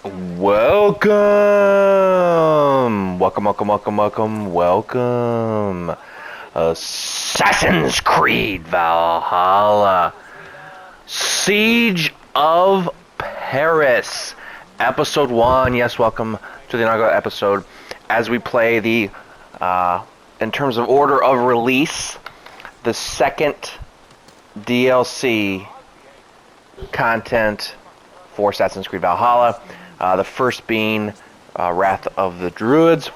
Welcome. Assassin's Creed Valhalla. Siege of Paris. Episode 1. Yes, welcome to the inaugural episode. As we play in terms of order of release, the second DLC content for Assassin's Creed Valhalla. The first being Wrath of the Druids.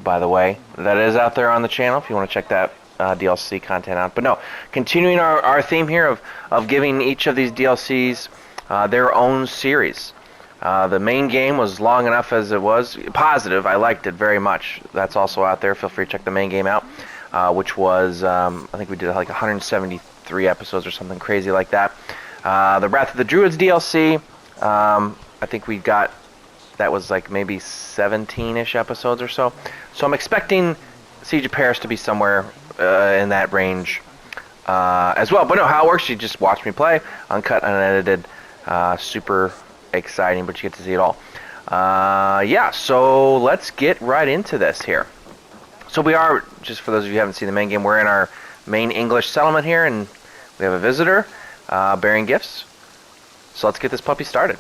By the way, that is out there on the channel if you want to check that DLC content out. But no, continuing our theme here of giving each of these DLCs their own series. The main game was long enough as it was. Positive, I liked it very much. That's also out there. Feel free to check the main game out, which was, I think we did like 173 episodes or something crazy like that. The Wrath of the Druids DLC, I think we got, that was like maybe 17-ish episodes or so. So I'm expecting Siege of Paris to be somewhere in that range as well. But no, how it works, you just watch me play, uncut, unedited, super exciting, but you get to see it all. Yeah, so let's get right into this here. So we are, just for those of you who haven't seen the main game, we're in our main English settlement here, and we have a visitor bearing gifts. So let's get this puppy started.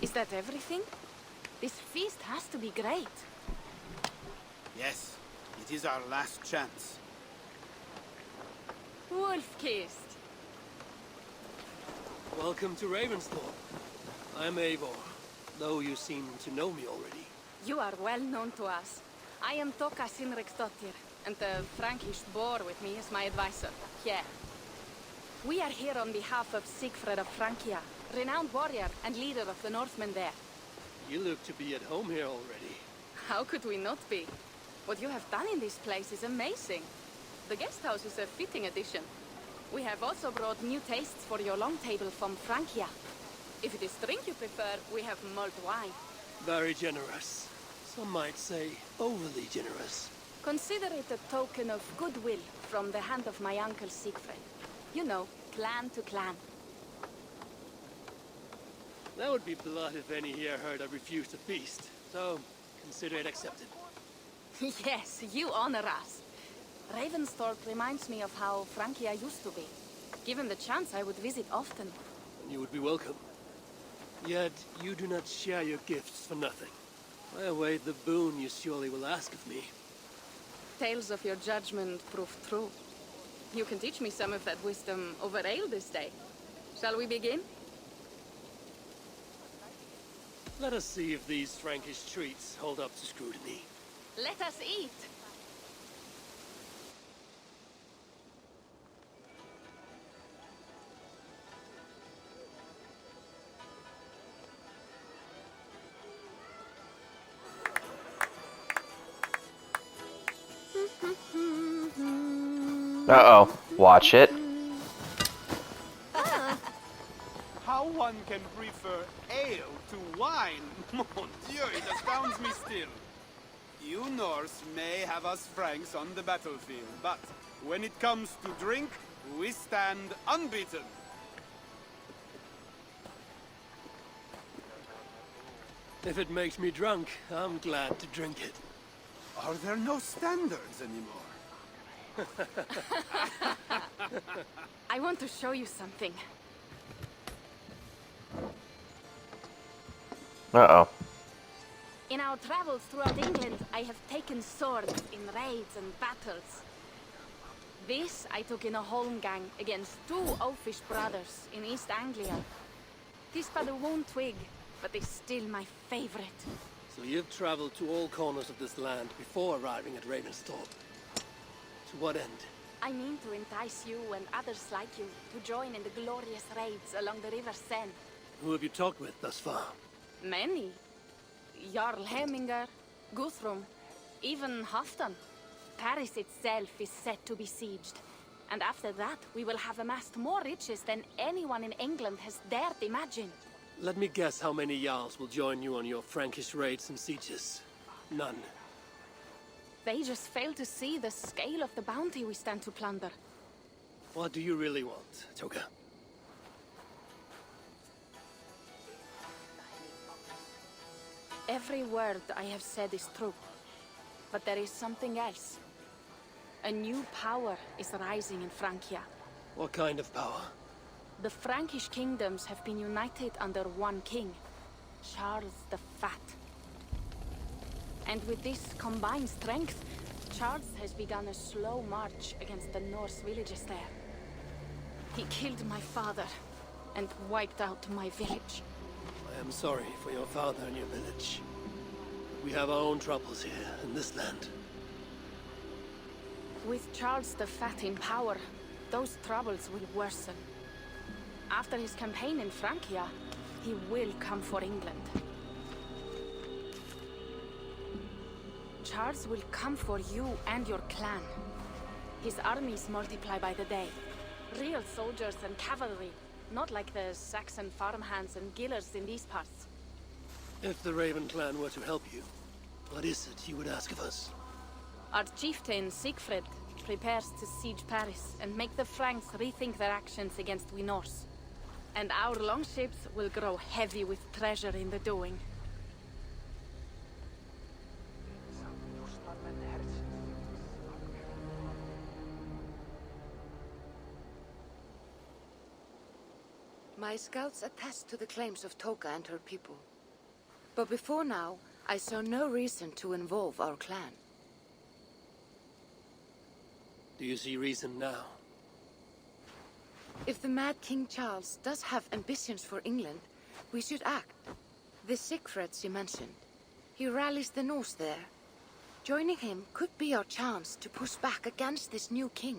Is that everything? This feast has to be great. Yes, it is our last chance. Wolf-kissed. Welcome to Ravensthorpe. I'm Eivor, though you seem to know me already. You are well known to us. I am Toka Sinriksdottir, and the Frankish boar with me is my advisor, Here. We are here on behalf of Sigfred of Francia, renowned warrior and leader of the Northmen there. You look to be at home here already. How could we not be? What you have done in this place is amazing. The guest house is a fitting addition. We have also brought new tastes for your long table from Francia. If it is drink you prefer, we have mulled wine. Very generous. Some might say overly generous. Consider it a token of goodwill from the hand of my uncle Sigfred. You know, clan to clan. That would be blood if any here heard I refused to feast. So, consider it accepted. Yes, you honor us. Ravensthorpe reminds me of how Francia used to be. Given the chance, I would visit often. And you would be welcome. Yet, you do not share your gifts for nothing. I await the boon you surely will ask of me. Tales of your judgment prove true. You can teach me some of that wisdom over ale this day. Shall we begin? Let us see if these Frankish treats hold up to scrutiny. Let us eat! Uh-oh. Watch it. How one can prefer ale to wine? Mon Dieu, it astounds me still. You Norse may have us Franks on the battlefield, but when it comes to drink, we stand unbeaten. If it makes me drunk, I'm glad to drink it. Are there no standards anymore? I want to show you something. Uh-oh. In our travels throughout England, I have taken swords in raids and battles. This I took in a holmgang against two oafish brothers in East Anglia. Tis but a worn twig, but is still my favorite. So you've traveled to all corners of this land before arriving at Ravensthorpe. To what end? I mean to entice you and others like you to join in the glorious raids along the River Seine. Who have you talked with thus far? Many. Jarl Hemminger, Guthrum, even Halfdan. Paris itself is set to be sieged. And after that, we will have amassed more riches than anyone in England has dared imagine. Let me guess how many Jarls will join you on your Frankish raids and sieges. None. They just fail to see the scale of the bounty we stand to plunder. What do you really want, Toka? Every word I have said is true. But there is something else. A new power is rising in Francia. What kind of power? The Frankish kingdoms have been united under one king, Charles the Fat. And with this combined strength, Charles has begun a slow march against the Norse villages there. He killed my father and wiped out my village. I am sorry for your father and your village. We have our own troubles here in this land. With Charles the Fat in power, those troubles will worsen. After his campaign in Francia, he will come for England. Charles will come for you and your clan. His armies multiply by the day. Real soldiers and cavalry, not like the Saxon farmhands and gillers in these parts. If the Raven clan were to help you, what is it you would ask of us? Our chieftain, Siegfried, prepares to siege Paris and make the Franks rethink their actions against we Norse. And our longships will grow heavy with treasure in the doing. My scouts attest to the claims of Toka and her people. But before now, I saw no reason to involve our clan. Do you see reason now? If the Mad King Charles does have ambitions for England, we should act. The Siegfrieds you mentioned, he rallies the Norse there. Joining him could be our chance to push back against this new king.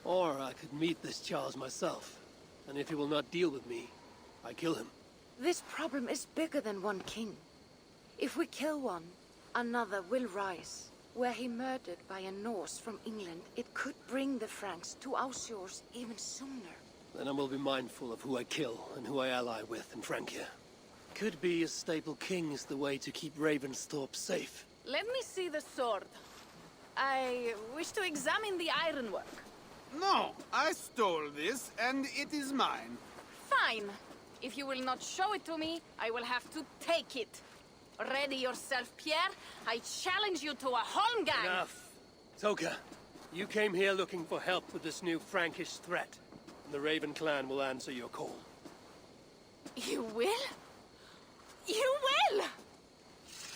Or I could meet this Charles myself, and if he will not deal with me, I kill him. This problem is bigger than one king. If we kill one, another will rise. Were he murdered by a Norse from England, it could bring the Franks to our shores even sooner. Then I will be mindful of who I kill and who I ally with in Francia. Could be a stable king is the way to keep Ravensthorpe safe. Let me see the sword. I wish to examine the ironwork. No, I stole this, and it is mine. Fine. If you will not show it to me, I will have to take it. Ready yourself, Pierre. I challenge you to a holmgang. Enough. Toka, you came here looking for help with this new Frankish threat. And the Raven clan will answer your call. You will? You will!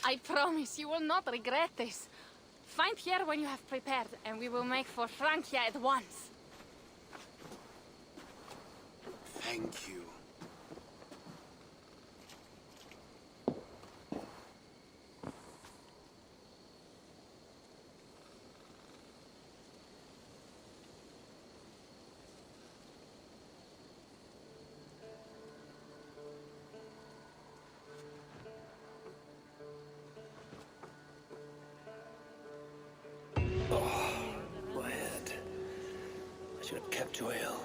I promise you will not regret this. Find Pierre when you have prepared, and we will make for Francia at once. Thank you. My head. I should have kept to ale.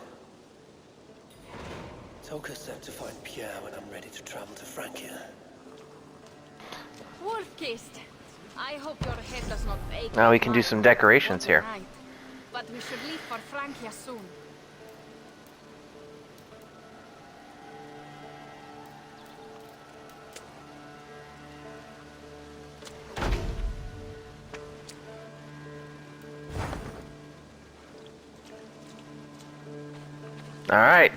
Toka said to find Pierre when I'm ready to travel to Francia. Wolf-kissed. I hope your head does not ache. Now we can do some decorations here. Tonight. But we should leave for Francia soon. Alright,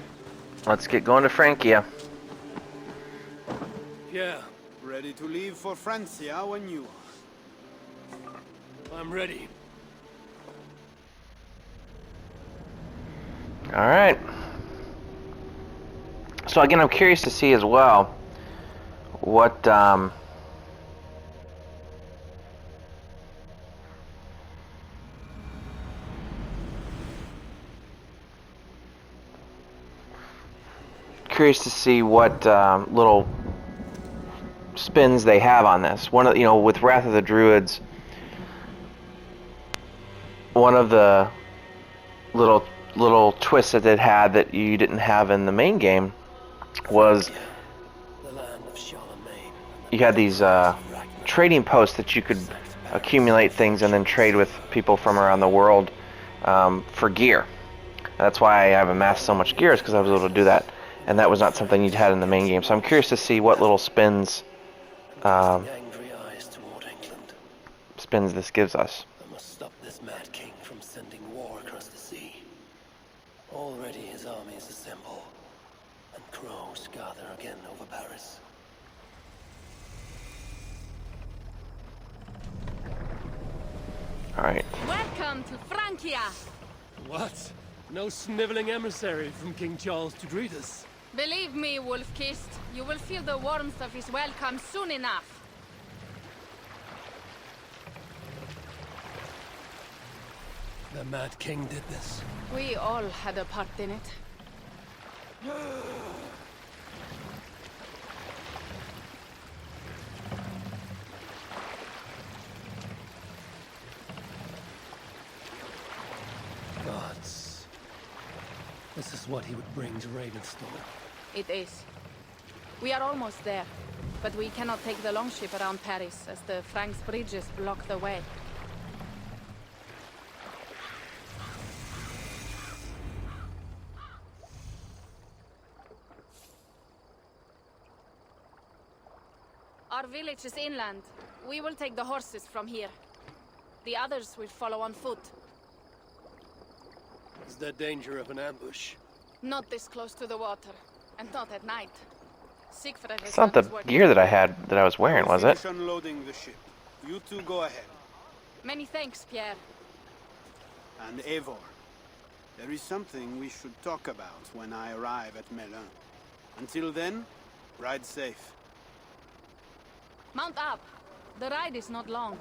let's get going to Francia. Pierre, Ready to leave for Francia when you are. I'm ready. Alright. So again, I'm curious to see as well what little spins they have on this. One of with Wrath of the Druids, one of the little twists that it had that you didn't have in the main game was The land of Charlemagne. you had these trading posts that you could accumulate things and then trade with people from around the world for gear. That's why I have amassed so much gear, is because I was able to do that. And that was not something you'd had in the main game. So I'm curious to see what little spins Angry eyes toward England. spins this gives us. I must stop this mad king from sending war across the sea. Already his armies assemble, and crows gather again over Paris. Alright. Welcome to Francia. What? No sniveling emissary from King Charles to greet us. Believe me, Wolf-Kissed, you will feel the warmth of his welcome soon enough. The mad king did this. We all had a part in it. Gods. This is what he would bring to Ravenstone. It is. We are almost there, but we cannot take the longship around Paris as the Franks' bridges block the way. Our village is inland. We will take the horses from here. The others will follow on foot. Is there danger of an ambush? Not this close to the water, and not at night. Siegfried has It's not done the his work. gear that I had that I was wearing, was it? Finish unloading the ship. You two go ahead. Many thanks, Pierre. And Eivor, there is something we should talk about when I arrive at Melun. Until then, ride safe. Mount up. The ride is not long.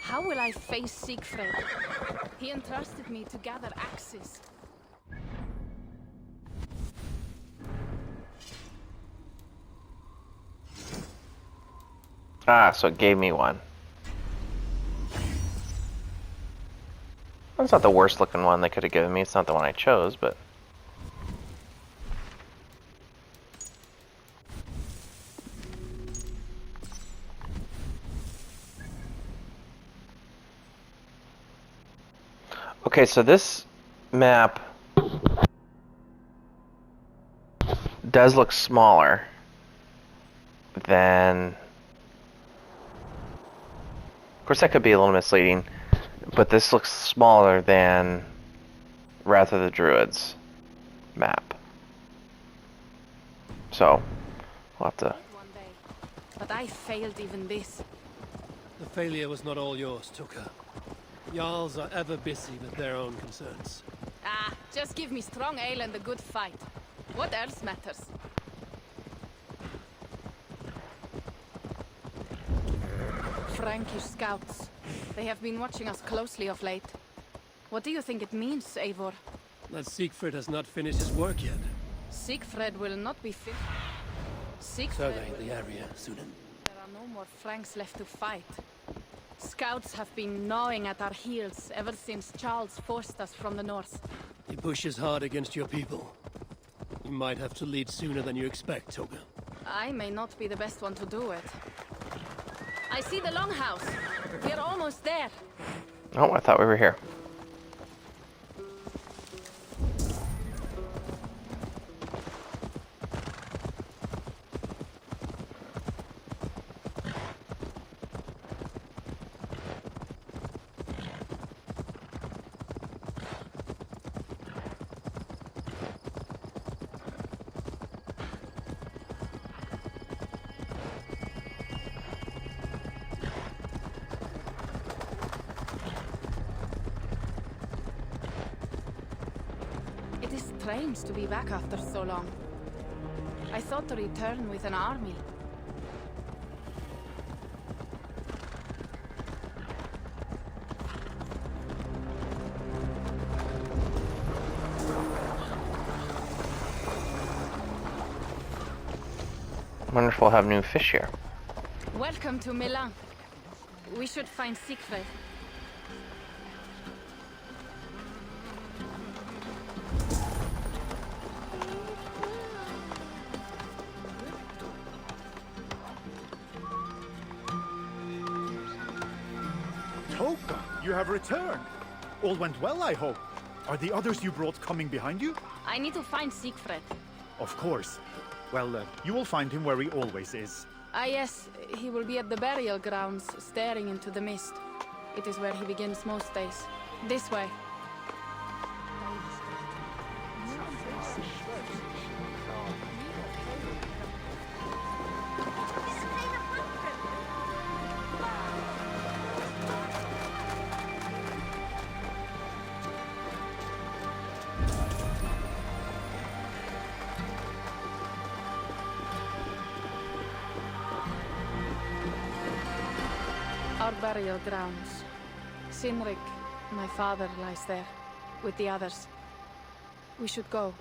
How will I face Siegfried? He entrusted me to gather axes. Ah, so it gave me one. That's not the worst looking one they could have given me. It's not the one I chose, but... Okay, so this map does look smaller than... Of course, that could be a little misleading, but this looks smaller than Wrath of the Druids map. So, we'll have to... One day. But I failed even this. The failure was not all yours, Tuka. Jarls are ever busy with their own concerns. Ah, just give me strong ale and a good fight. What else matters? Frankish scouts. They have been watching us closely of late. What do you think it means, Eivor? That Siegfried has not finished his work yet. Siegfried will not be fit. Siegfried Survey will... the area, Sunan. There are no more Franks left to fight. Scouts have been gnawing at our heels ever since Charles forced us from the north. He pushes hard against your people. You might have to lead sooner than you expect, Toga. I may not be the best one to do it. I see the longhouse. We're almost there. Oh, I thought we were here. It is strange to be back after so long. I thought to return with an army. I wonder if we'll have new fish here. Welcome to Milan. We should find Siegfried. Toka, you have returned. All went well, I hope. Are the others you brought coming behind you? I need to find Siegfried. Of course. Well, you will find him where he always is. Ah yes, he will be at the burial grounds, staring into the mist. It is where he begins most days. This way. Our burial grounds. Sinrik, my father, lies there, with the others. We should go.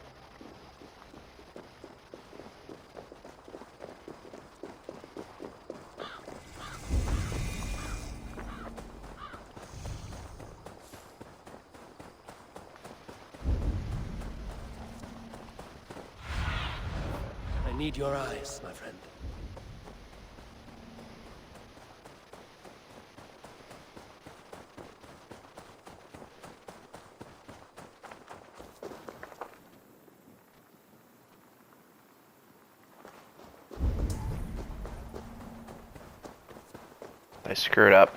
I need your eyes, my friend. I screwed up.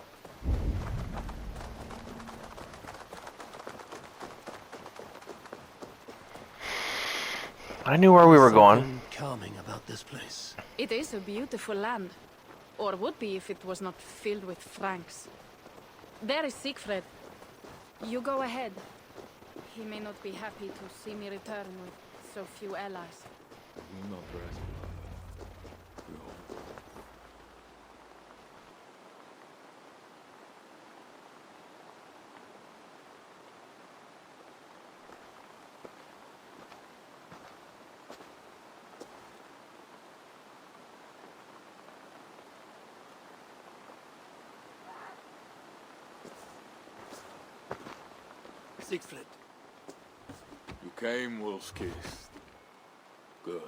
I knew where we were going. Something calming about this place. It is a beautiful land. Or would be if it was not filled with Franks. There is Siegfried. You go ahead. He may not be happy to see me return with so few allies. Siegfried. You came, wolf-kissed. Good.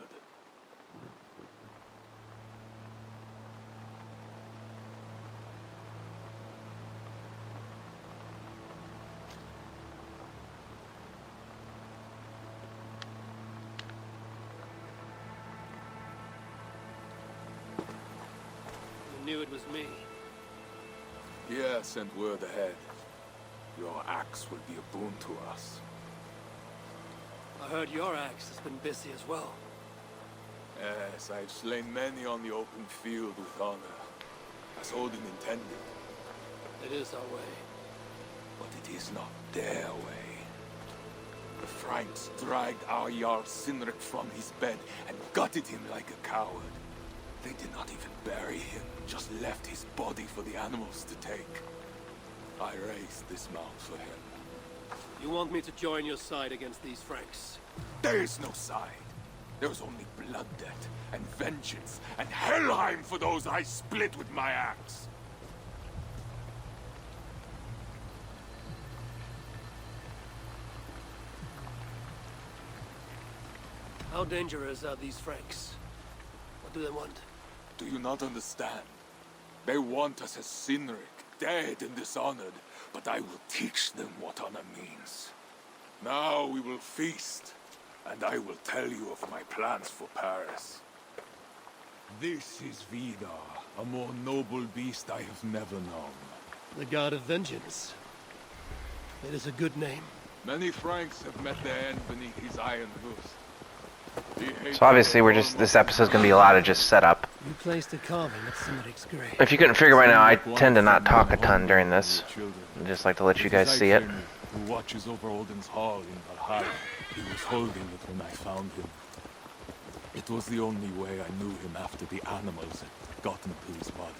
You knew it was me. Yeah, sent word ahead. Your axe will be a boon to us. I heard your axe has been busy as well. Yes, I've slain many on the open field with honor, as Odin intended. It is our way. But it is not their way. The Franks dragged our Jarl Sinrik from his bed and gutted him like a coward. They did not even bury him, just left his body for the animals to take. I raised this mount for him. You want me to join your side against these Franks? There is no side. There is only blood debt and vengeance and Helheim for those I split with my axe. How dangerous are these Franks? What do they want? Do you not understand? They want us as Sinrik, dead and dishonored, but I will teach them what honor means. Now we will feast, and I will tell you of my plans for Paris. This is Vidar, a more noble beast I have never known. The God of Vengeance. It is a good name. Many Franks have met their end beneath his iron hoofs. So obviously this episode's gonna be a lot of just setup. You placed a carving at Sinrik's grave. If you couldn't figure by now, I tend to not talk a ton during this. I just like to let you guys see it. Who watches over Odin's hall in Valhalla. He was holding it when I found him. It was the only way I knew him after the animals had gotten to his body.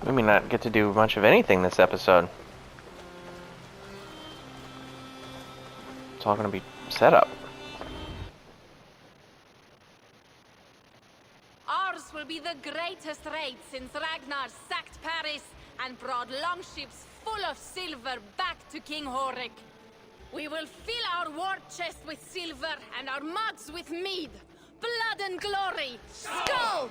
We may not get to do much of anything this episode. It's all going to be set up. Ours will be the greatest raid since Ragnar sacked Paris and brought longships full of silver back to King Horik. We will fill our war chest with silver and our mugs with mead. Blood and glory! Skull!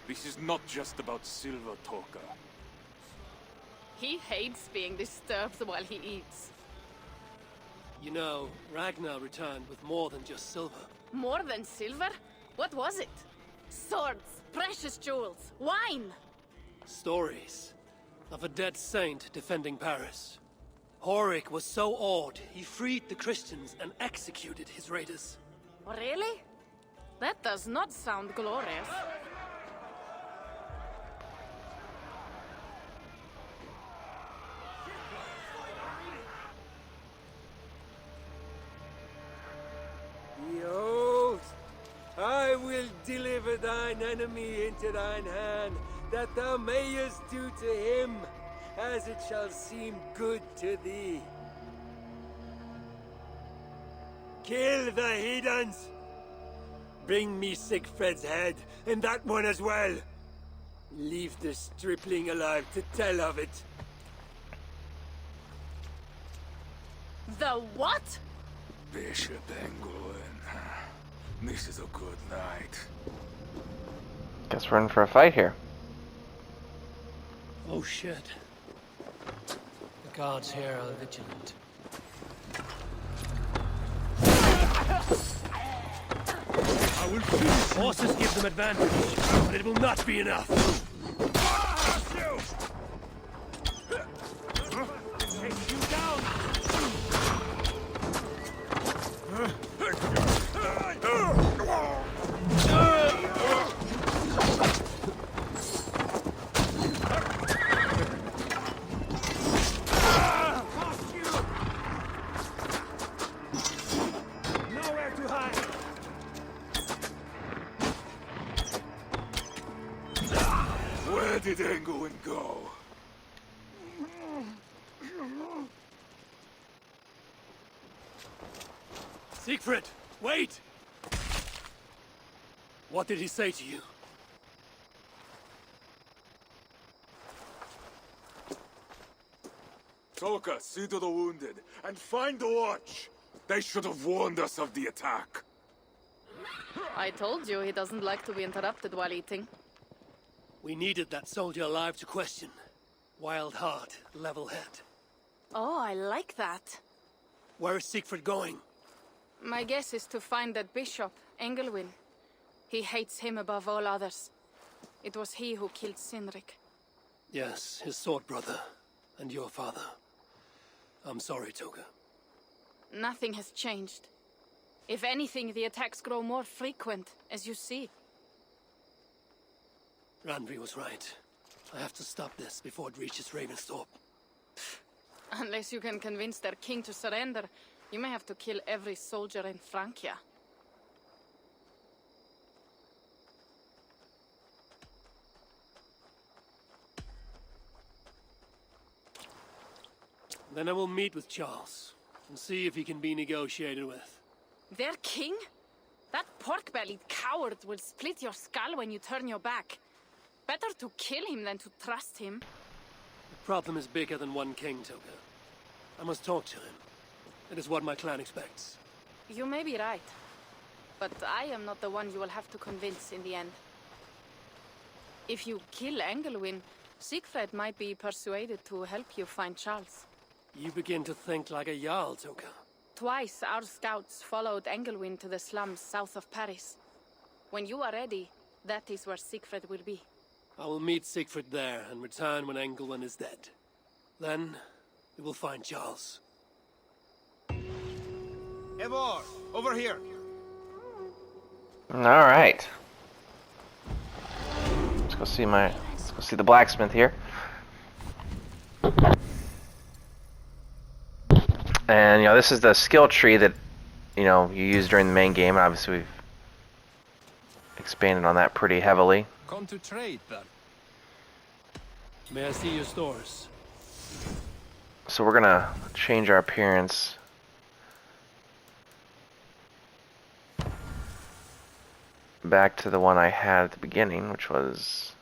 This is not just about silver, Toka. He hates being disturbed while he eats. You know, Ragnar returned with more than just silver. More than silver? What was it? Swords, precious jewels, wine! Stories of a dead saint defending Paris. Horik was so awed, he freed the Christians and executed his raiders. Really? That does not sound glorious. Behold, I will deliver thine enemy into thine hand, that thou mayest do to him as it shall seem good to thee. Kill the heathens! Bring me Sigfred's head, and that one as well. Leave the stripling alive to tell of it. The what? Bishop England. This is a good night. Guess we're in for a fight here. Oh shit. The guards here are vigilant. I will finish. Horses give them advantage, but it will not be enough. Take you down. Nowhere to hide. Where did England go? Siegfried, wait! What did he say to you? Toka, see to the wounded, and find the watch! They should have warned us of the attack. I told you he doesn't like to be interrupted while eating. We needed that soldier alive to question. Wild heart, level head. Oh, I like that. Where is Siegfried going? My guess is to find that bishop, Engelwin. He hates him above all others. It was he who killed Sinrik. Yes, his sword brother. And your father. I'm sorry, Toga. Nothing has changed. If anything, the attacks grow more frequent, as you see. Randvi was right. I have to stop this before it reaches Ravensthorpe. Unless you can convince their king to surrender, you may have to kill every soldier in Francia. Then I will meet with Charles, and see if he can be negotiated with. Their king? That pork-bellied coward will split your skull when you turn your back. Better to kill him than to trust him. The problem is bigger than one king, Toga. I must talk to him. It is what my clan expects. You may be right. But I am not the one you will have to convince in the end. If you kill Engelwin, Siegfried might be persuaded to help you find Charles. You begin to think like a Jarl, Toga. Twice our scouts followed Engelwin to the slums south of Paris. When you are ready, that is where Siegfried will be. I will meet Siegfried there and return when Engelwin is dead. Then, we will find Charles. Eivor, over here. All right. Let's go see the blacksmith here. And this is the skill tree that you use during the main game. And obviously expanded on that pretty heavily. Come to trade, then. May I see your stores? So we're gonna change our appearance. Back to the one I had at the beginning, which was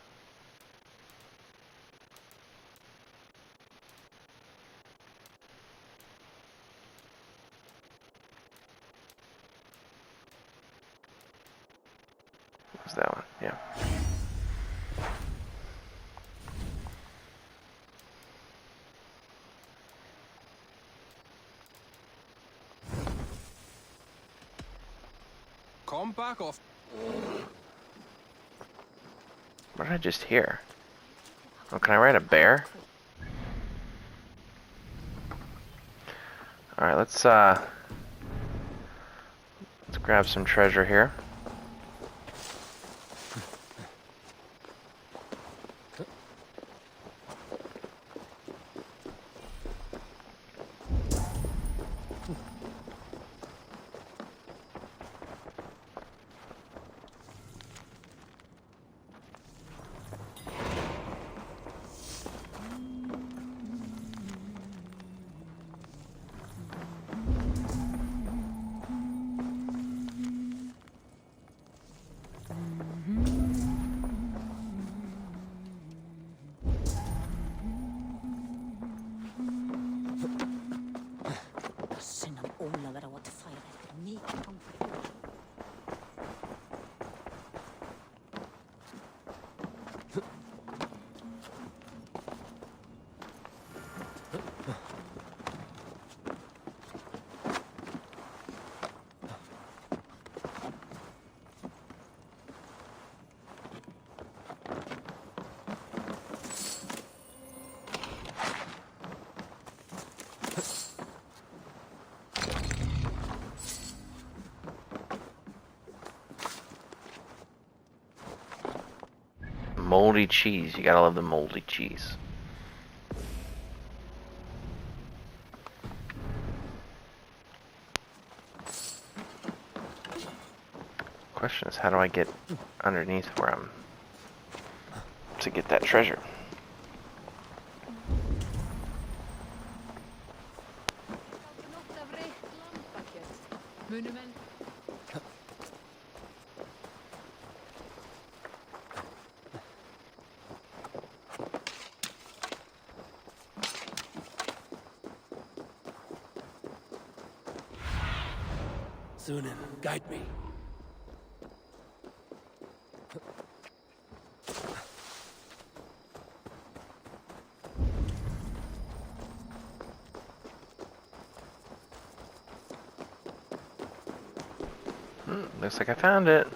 that one, yeah. Come back off. What did I just hear? Oh, can I ride a bear? Alright, let's grab some treasure here. Moldy cheese. You gotta love the moldy cheese. Question is, how do I get underneath where I'm to get that treasure? Sunan, guide me. Looks like I found it.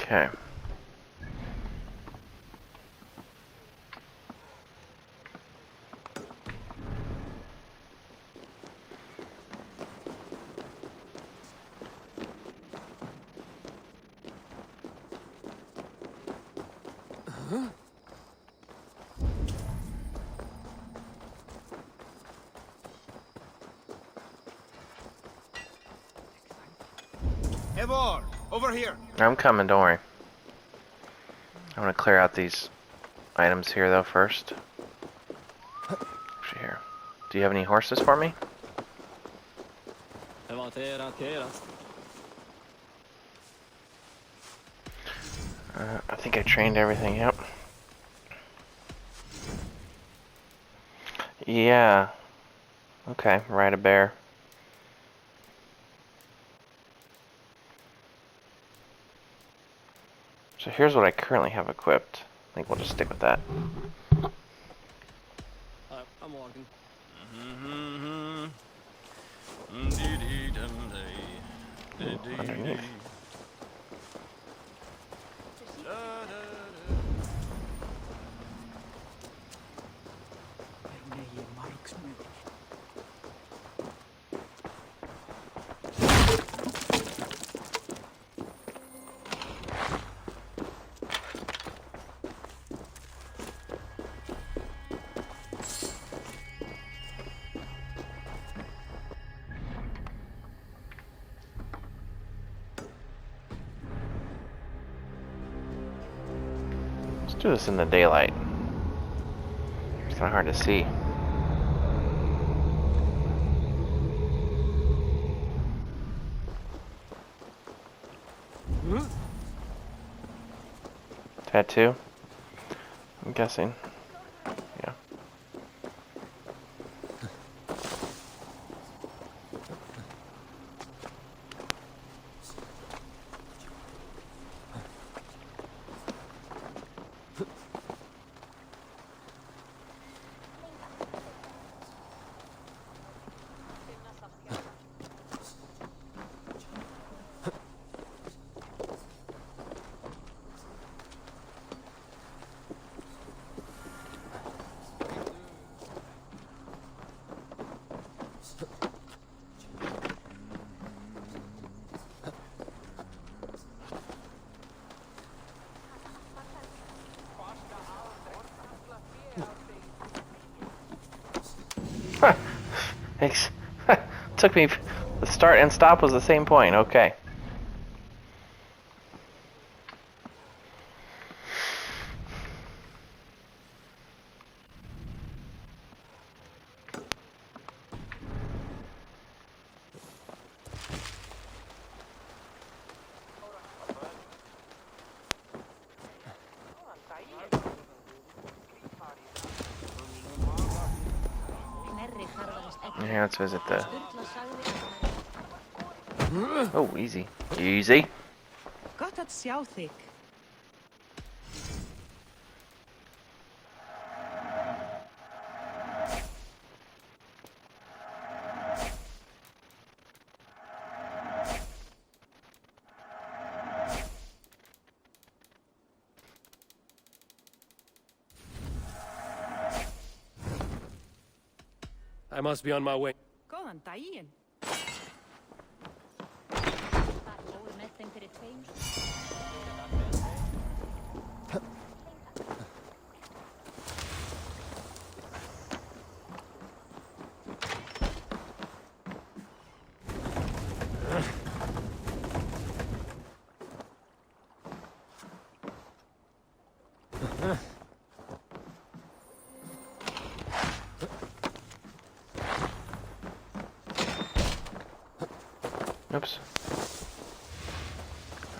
Okay. Eivor, over here. I'm coming, don't worry. I want to clear out these items here, though, first. Actually, here. Do you have any horses for me? I think I trained everything, yep. Yeah. Okay, ride a bear. So here's what I currently have equipped. I think we'll just stick with that. I'm walking. Ooh, underneath. Let's do this in the daylight. It's kind of hard to see. Tattoo? I'm guessing. Yeah. Thanks. Took me. The start and stop was the same point. Okay. Yeah, let's visit the... Oh, easy. Easy. Gott att sjá þig. I must be on my way. Góðan daginn. Oops.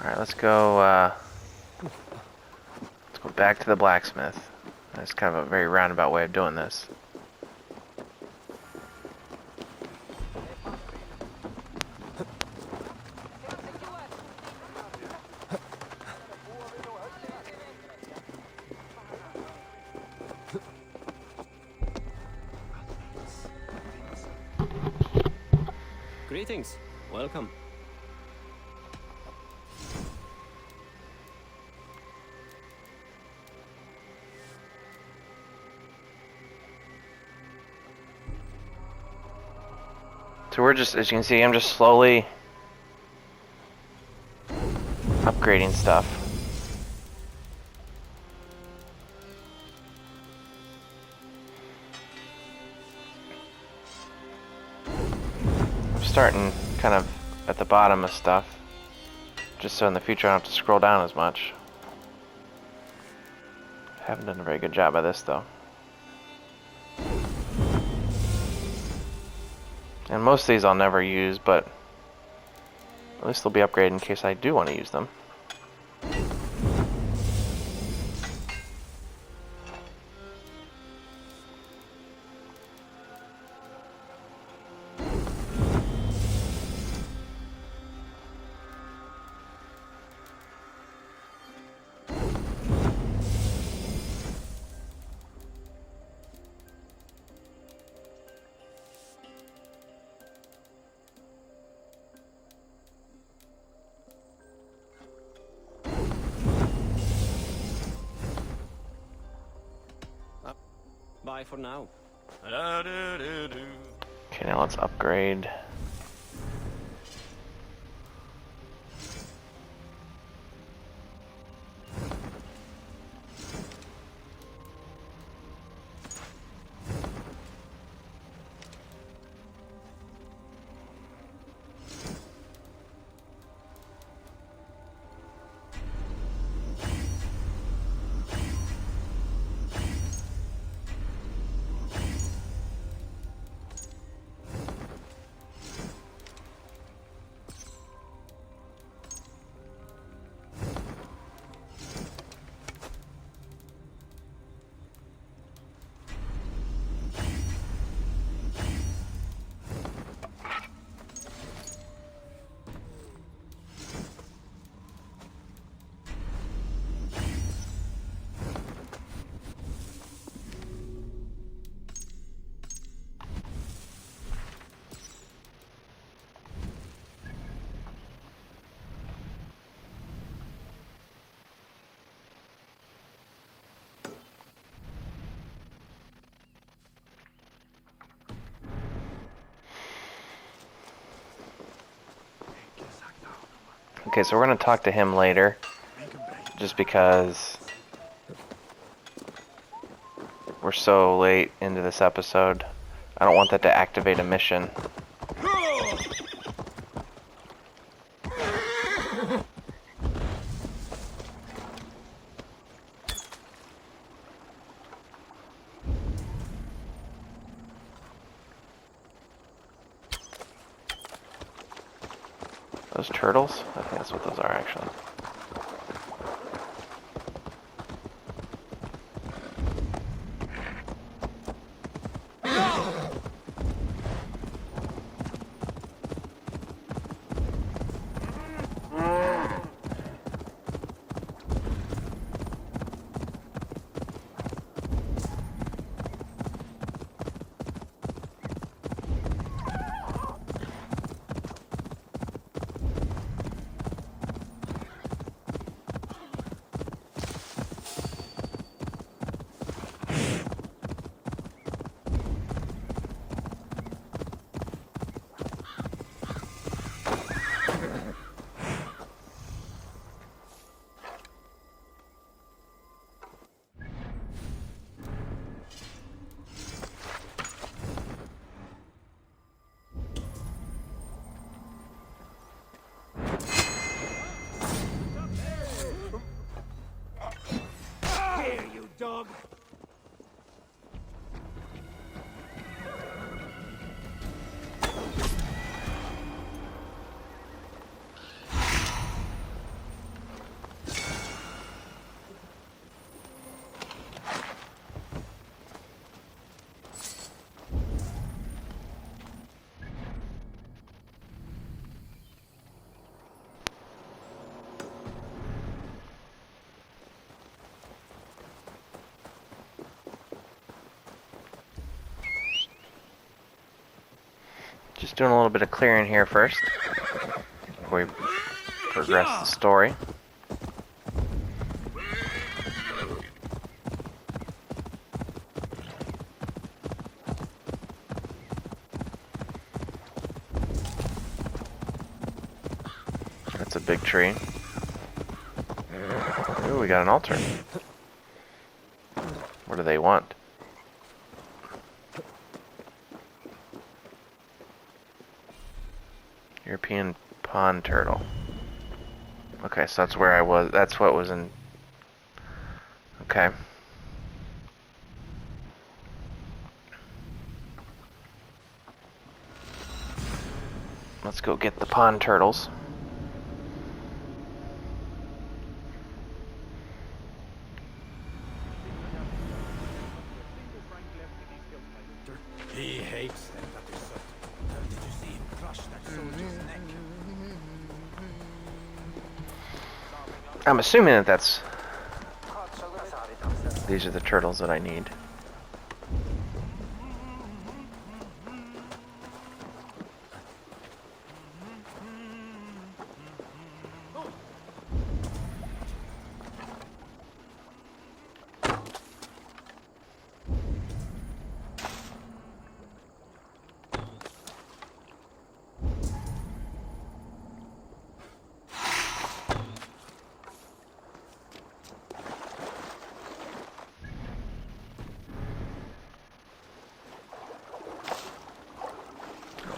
Alright, let's go back to the blacksmith. That's kind of a very roundabout way of doing this. Greetings. Welcome. So we're just, as you can see, I'm just slowly upgrading stuff. I'm starting kind of at the bottom of stuff, just so in the future I don't have to scroll down as much. Haven't done a very good job of this though. And most of these I'll never use, but at least they'll be upgraded in case I do want to use them. Bye for now. Okay, now let's upgrade. Okay, so we're gonna talk to him later, just because we're so late into this episode. I don't want that to activate a mission. Those turtles? I think that's what those are, actually. Here, you dog! Just doing a little bit of clearing here first, before we progress the story. That's a big tree. Ooh, we got an altar. What do they want? European pond turtle. Okay, so that's where I was. That's what was in. Okay. Let's go get the pond turtles. He hates them, that is so. Did you see him crush that soldier's neck? I'm assuming that that's. These are the turtles that I need.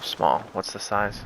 Small. What's the size?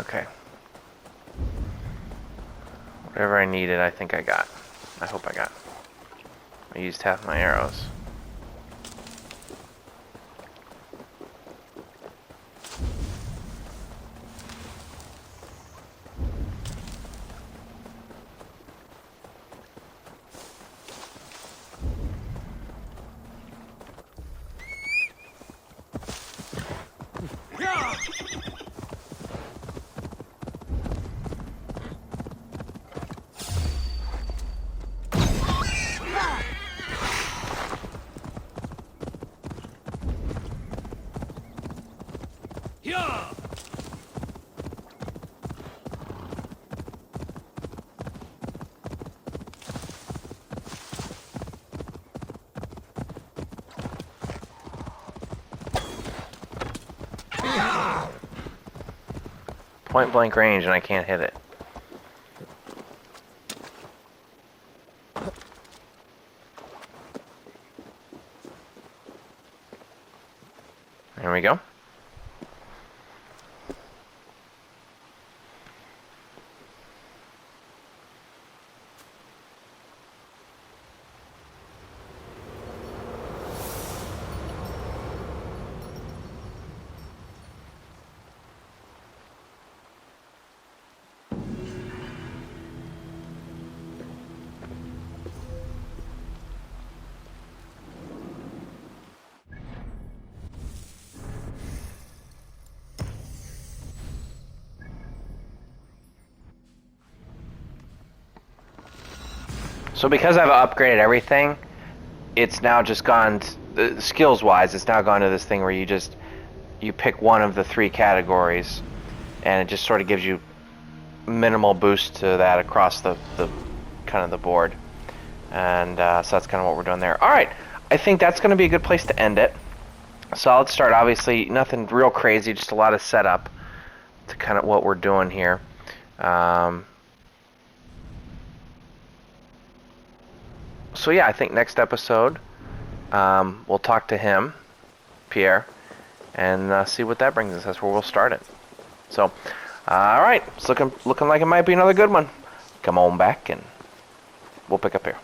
Okay. Whatever I needed, I think I got. I hope I got. I used half my arrows. Point blank range and I can't hit it. There we go. So because I've upgraded everything, it's now just gone, skills-wise, it's now gone to this thing where you pick one of the 3 categories, and it just sort of gives you minimal boost to that across the kind of the board. And so that's kind of what we're doing there. All right, I think that's going to be a good place to end it. Solid start, obviously, nothing real crazy, just a lot of setup to kind of what we're doing here. So yeah, I think next episode we'll talk to him, Pierre, and see what that brings us. That's where we'll start it. So, all right, it's looking like it might be another good one. Come on back, and we'll pick up here.